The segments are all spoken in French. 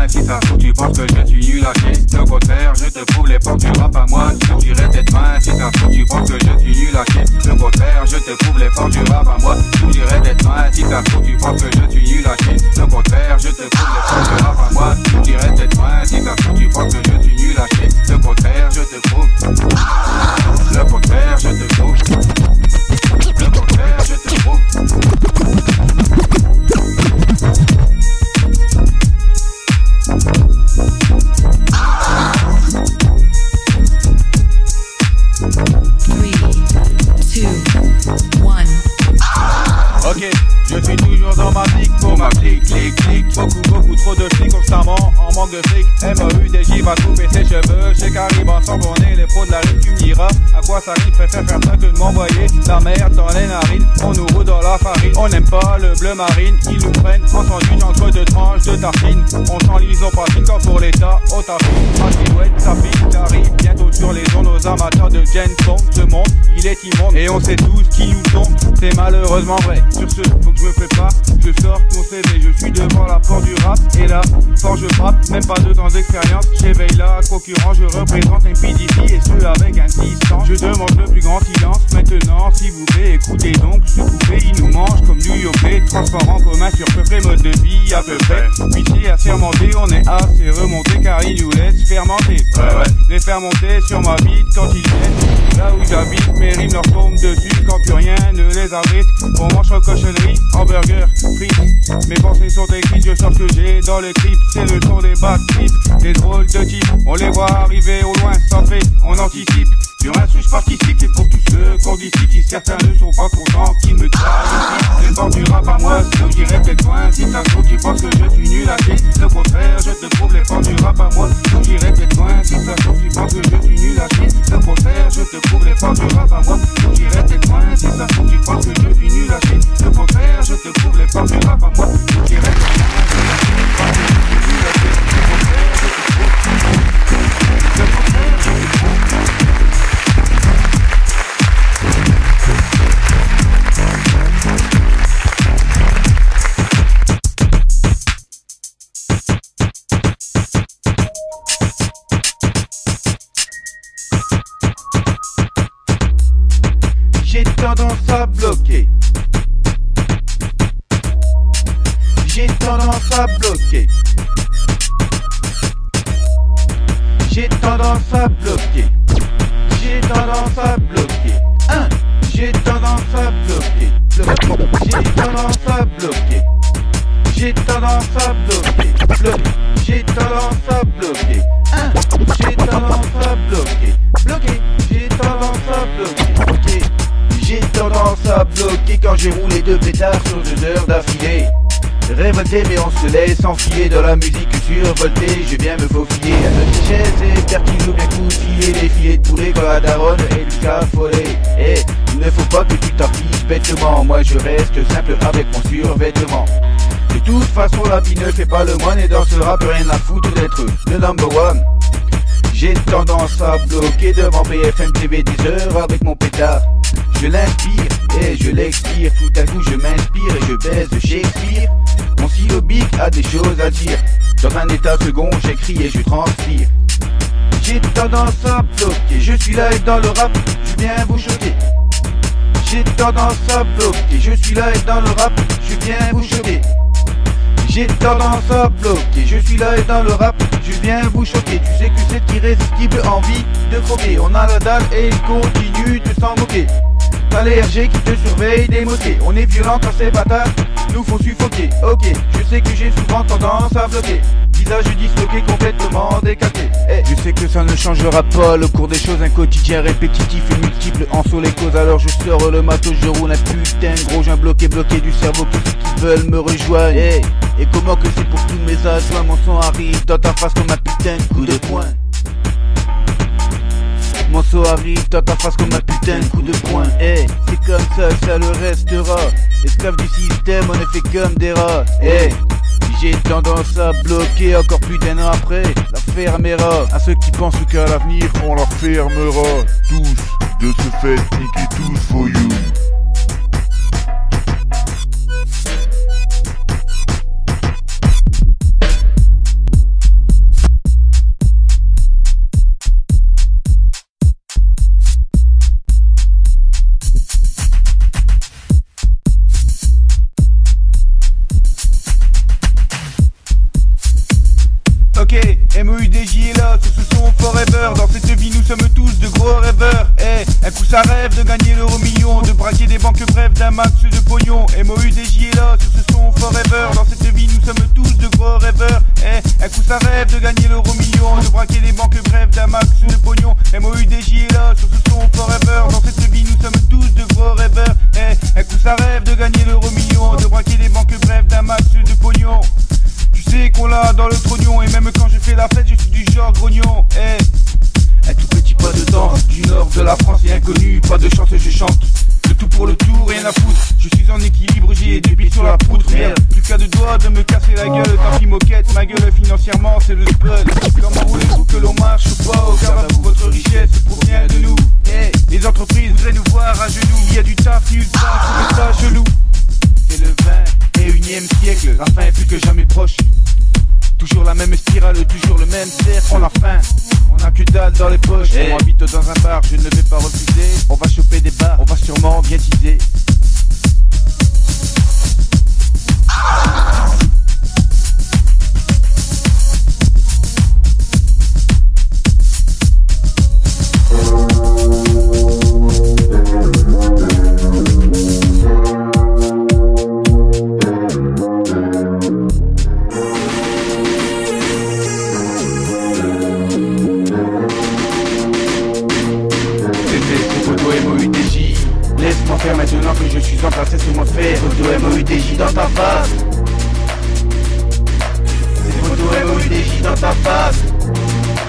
Si ça se trouve tu penses que je suis nul à chier, au contraire je te prouve les portes du rap à moi. J'ouvrirai tes mains. Si ça se trouve tu penses que je suis nul à chier, au contraire je te prouve les portes du rap à moi. J'ouvrirai tes mains. Si ça se trouve tu penses que je suis nul à chier, au contraire je te prouve les portes du rap à moi. J'ouvrirai tes mains. Si ça se trouve tu penses que je suis nul à chier, au contraire je te prouve. Le contraire je te prouve. Le contraire je te prouve. Ok, je suis toujours dans ma clique pour ma clique. Beaucoup trop de flics constamment en manque de fric. MAUDJ va couper ses cheveux. Chez Carib ensemble on est les pros de la rime. Tu me diras à quoi ça rime, préfère faire ça que de m'envoyer la merde dans les narines. On nous roule dans la farine, on n'aime pas le bleu marine. Ils nous prennent en sandwich entre deux tranches de tartine. On s'enlise au patine comme pour l'état au tapis. Ma silhouette s'affiche, arrive bientôt sur les ondes. Aux amateurs de James Bond, ce monde il est immonde et on sait tous qui nous sommes. C'est malheureusement vrai. Sur ce, faut que je me prépare, je sors mon CV, je suis devant la porte du rap. Et là, fort je frappe, même pas 2 ans d'expérience. J'éveille la concurrence, je représente un PDP et ce avec insistance. Je demande le plus grand silence, maintenant s'il vous plaît, écoutez donc ce coupé. Il nous mange comme du yoplait, transparent commun sur peuplé, mode de vie à peu près. Huissier assermenté, on est assez remonté car il nous laisse fermenter. Les faire monter sur ma bite quand ils viennent. Là où j'habite, mes rimes leur tombent dessus quand plus rien ne les abrite. On mange en cochonnerie, hamburger, frites. Mes pensées sont écrites, je sors ce que j'ai dans les clips. C'est le son des back trips, des drôles de types. On les voit arriver au loin, sans fait, on anticipe. Sur un sou, je participe, et pour tous ceux qu'on discute, si certains ne sont pas contents, qu'ils me trahissent. Les bords du rap à moi, ceux qui répètent loin. Si ça se trouve, tu penses que je suis nul à chier. Au contraire, je te prouve les ports du rap à moi, ceux qui répètent loin. Si ça se trouve, tu penses que je suis nul à chier. Au contraire, je te prouve les ports du rap à moi, ceux qui répètent loin. Si ça se trouve, tu penses que je suis nul à chier. Au contraire, je te prouve les ports du rap à moi, ceux qui répètent loin. J'ai tendance à bloquer. J'ai tendance à bloquer. J'ai tendance à bloquer. J'ai tendance à bloquer. J'ai tendance à bloquer. J'ai tendance à bloquer. J'ai tendance à bloquer. J'ai tendance à bloquer. J'ai tendance à bloquer. Bloquer. J'ai tendance à bloquer. J'ai tendance à bloquer quand j'ai roulé 2 pétards sur 2 heures d'affilée. Révolté mais on se laisse enfiler dans la musique survoltée. Je viens me faufiler à notre chaise et faire qu'il ou bien coup de filet. Des filets de poulet quand la daronne et le caffolé. Et il ne faut pas que tu t'affiches bêtement. Moi je reste simple avec mon survêtement. De toute façon la vie ne fait pas le moine. Et dans ce rap rien à foutre d'être le number one. J'ai tendance à bloquer devant BFM TV 10 heures avec mon pétard. Je l'inspire et je l'expire. Tout à coup je m'inspire et je baise Shakespeare. Mon syllabique a des choses à dire. Dans un état second j'écris et je transpire. J'ai tendance à bloquer. Je suis là et dans le rap je viens vous choquer. J'ai tendance à bloquer. Je suis là et dans le rap je viens vous choquer. J'ai tendance à bloquer. Je suis là et dans le rap je viens vous choquer. Tu sais que c'est irrésistible, envie de croquer. On a la dalle et il continue de s'en moquer. T'as les RG qui te surveillent des mosquées. On est violent quand ces bâtards nous font suffoquer. Ok, je sais que j'ai souvent tendance à bloquer. Visage disloqué, complètement décalqué. Je sais que ça ne changera pas le cours des choses. Un quotidien répétitif et multiple en sont les causes. Alors je sors le matos, je roule un putain de gros joint bloqué du cerveau. Que ceux qui veulent me rejoignent. Et comment que c'est pour tous mes adjoints. Mon son arrive dans ta face comme un putain de coup de poing. Mon saut arrive dans ta face comme un putain de coup de poing. C'est comme ça le restera. Esclave du système, on est fait comme des rats. J'ai tendance à bloquer encore plus d'1 an après. La fermera. À ceux qui pensent qu'à l'avenir, on la fermera. Tous, de ce fait, niquez tous for you. coup ça rêve de gagner l'euro million, de braquer des banques bref d'un max de pognon. MOUDJ est là sur ce son forever. Dans cette vie nous sommes tous de gros rêveurs. Un coup ça rêve de gagner l'euro million, de braquer des banques bref d'un max de pognon. MOUDJ est là sur ce son forever. Dans cette vie nous sommes tous de gros rêveurs. Un coup ça rêve de gagner l'euro million, de braquer des banques bref d'un max de pognon. Tu sais qu'on l'a dans le trognon, et même quand je fais la fête je suis du genre grognon. Un tout petit pas de danse du nord de la France et inconnu, pas de chance je chante. Le tout pour le tout, rien à foutre. Je suis en équilibre, j'ai deux pieds sur la poutre. Merde, plus qu'à deux doigts de me casser la gueule. Tant pis moquette, ma gueule financièrement c'est le spud. Comment voulez-vous que l'on marche ou pas au carabou? Votre richesse provient de nous. Les entreprises voudraient nous voir à genoux. Il y a du taf, il y a du taf, je trouve ça chelou. C'est le 21e siècle, la fin est plus que jamais proche. Toujours la même spirale, toujours le même cercle. On a faim, on a que dalle dans les poches. On habite dans un bar, je ne vais pas refuser. On va choper des bars, on va sûrement bien teaser. Laisse-moi faire maintenant que je suis entassé sur mon faire. Photo MOUDJ dans ta face. C'est photo MOUDJ dans ta face. C'est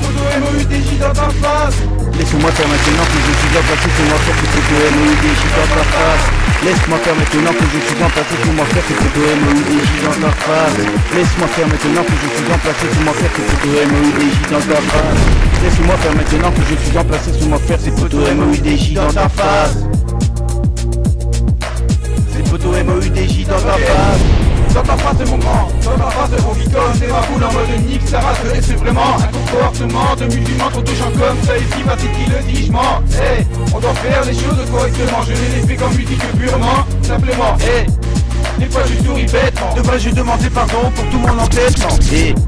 photo MOUDJ dans ta face. Laisse-moi faire maintenant que je suis entassé sur mon faire. C'est photo MOUDJ dans ta face. Laisse-moi faire maintenant que je suis emplacé sur mon fer, c'est photo MOUDJ dans ta face. Laisse-moi faire maintenant que je suis emplacé sur mon fer, c'est photo MOUDJ dans ta face. Laisse-moi faire maintenant que je suis emplacé sur mon fer, c'est photo MOUDJ dans ta face. C'est photo MOUDJ dans ta face. Dans ta face c'est mon grand, dans ta face c'est mon vicom. C'est ma boule en mode nique, ça rase. Et c'est vraiment un comportement de musulmans. Trop de gens comme ça ici, vas-y le jugement. On doit faire les choses correctement. Je les fais comme musique purement, simplement. Des fois je souris bêtement. Devrais-je demander pardon pour tout mon entêtement?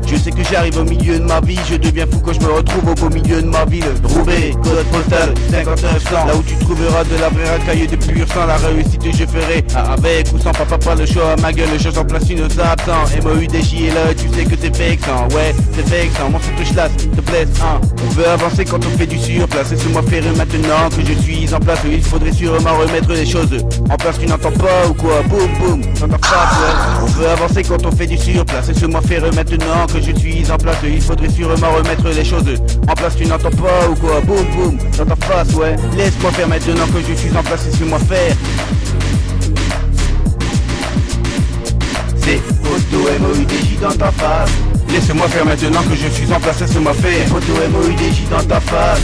Je sais que j'arrive au milieu de ma vie. Je deviens fou quand je me retrouve au beau milieu de ma ville. Roubaix, code postal 5900. Là où tu trouveras de la vraie racaille de pur sang. La réussite je ferai avec ou sans papa pas le choix. Ma gueule je j'en place une aux absents. MOUDJ est là, tu sais que c'est vexant. Ouais c'est vexant, mon sou touche lasse, te blesse hein. On veut avancer quand on fait du surplace. Laisse-moi faire maintenant que je suis en place. Il faudrait sûrement remettre les choses en place. Tu n'entends pas ou quoi? Boum boum dans ta face, ouais. On veut avancer quand on fait du surplace. Laisse-moi faire maintenant que je suis en place. Il faudrait sûrement remettre les choses en place. Tu n'entends pas ou quoi? Boum boum dans ta face, ouais. Laisse-moi faire maintenant que je suis en place. Laisse-moi faire. C'est photo MOUDJ dans ta face. Laisse-moi faire maintenant que je suis en place. Laisse-moi faire. Photo MOUDJ dans ta face.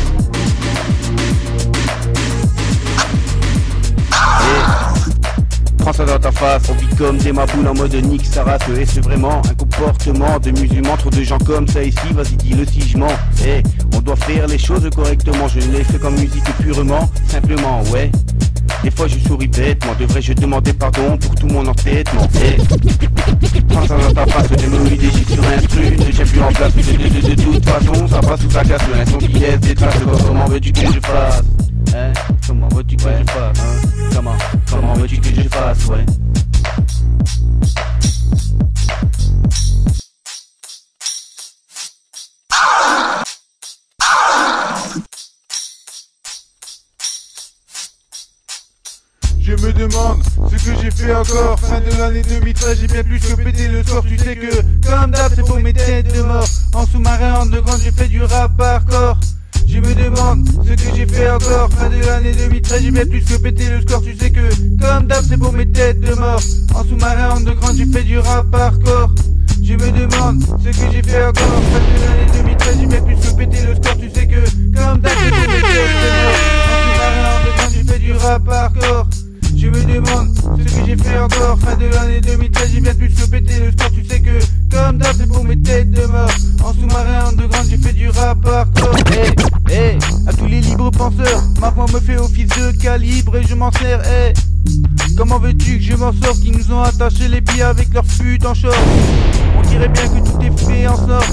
Prends ça dans ta face, on vit comme des maboules en mode nique sa race. Et c'est vraiment un comportement de musulmans. Trop de gens comme ça ici, vas-y dis-le si je mens. On doit faire les choses correctement. Je les fais comme musique purement, simplement, ouais. Des fois je souris bêtement, devrais-je demander pardon pour tout mon entêtement. Prends ça dans ta face, je MOUDJ sur instru. Ne j'ai plus en place, de toute façon ça passe sous ta casse. Un son qui laisse des traces, comment veux-tu que je fasse? Comment veux-tu que je fasse? Comment veux-tu que je fasse, ouais. Je me demande ce que j'ai fait encore. Fin de l'année 2013, j'ai bien plus que pété le score. Tu sais que, comme d'hab, c'est pour mes têtes de mort. En sous-marin, en underground, j'ai fait du rap hardcore. Je me demande ce que j'ai fait encore. Fin de l'année 2013, j'ai bien plus que pété le score. Tu sais que, comme d'hab, c'est pour mes têtes de mort. En sous-marin, underground, j'ai fait du rap hardcore. Je me demande ce que j'ai fait encore. Fin de l'année 2013, j'ai bien plus que pété le score. Tu sais que, comme d'hab, c'est pour mes têtes de mort. En sous-marin, underground, j'ai fait du rap hardcore. Je me demande ce que j'ai fait encore. Fin de l'année 2013, j'ai bien plus que pété le score. Tu sais que, comme d'hab, c'est pour mes têtes de mort. En sous-marin, underground, j'ai fait du rap hardcore. À tous les libres penseurs, ma voix me fait office de calibre et je m'en sers. Comment veux-tu que je m'en sorte? Qui nous ont attaché les pieds avec leurs putes en short. On dirait bien que tout est fait en sorte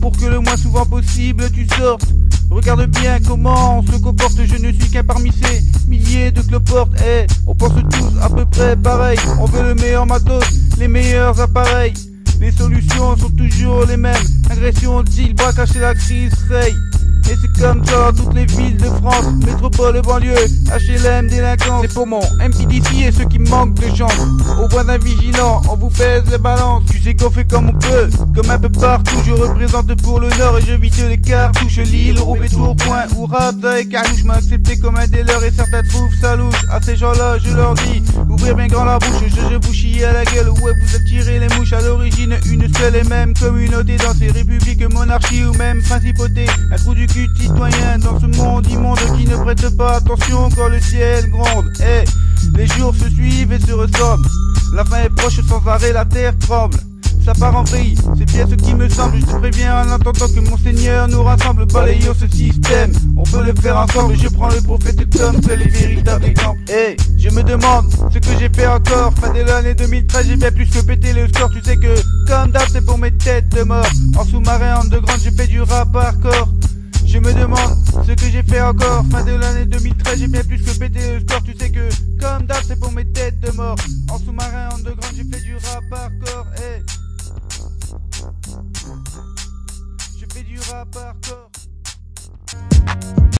pour que le moins souvent possible tu sortes. Regarde bien comment on se comporte, je ne suis qu'un parmi ces milliers de cloportes. On pense tous à peu près pareil, on veut le meilleur matos, les meilleurs appareils. Les solutions sont toujours les mêmes, agression, deal, braquage et la crise raye. Et c'est comme ça dans toutes les villes de France, métropole, banlieue, HLM, délinquance. C'est pour mon MPDC et ceux qui manquent de chance. Au voisin vigilant, on vous pèse les balances. Tu sais qu'on fait comme on peut, comme un peu partout. Je représente pour le Nord et je vide les cartouches. Lille, Roubaix, Tourcoing ou Rabda et Carlouche m'a accepté comme un des leurs et certains trouvent ça louche. À ces gens-là, je leur dis, ouvrez bien grand la bouche. Je vous chie à la gueule, ouais vous attirez les mouches. À l'origine, une seule et même communauté dans ces républiques, monarchies ou même principautés. Un trou du cul citoyen dans ce monde immonde qui ne prête pas attention quand le ciel gronde. Les jours se suivent et se ressemblent, la fin est proche sans arrêt, la terre tremble. Ça part en vrille, c'est bien ce qui me semble. Je te préviens en attendant que mon Seigneur nous rassemble. Balayons ce système, on peut le faire ensemble. Je prends le prophète comme seul et véritable exemple. Je me demande ce que j'ai fait encore. Fin de l'année 2013, j'ai bien plus que péter le score. Tu sais que comme d'hab c'est pour mes têtes de mort. En sous-marin underground j'ai fait du rap hardcore. Je me demande ce que j'ai fait encore. Fin de l'année 2013, j'ai bien plus que pété le score. Tu sais que comme d'hab c'est pour mes têtes de mort. En sous-marin underground j'ai fait du rap hardcore. Je fais du rap hardcore.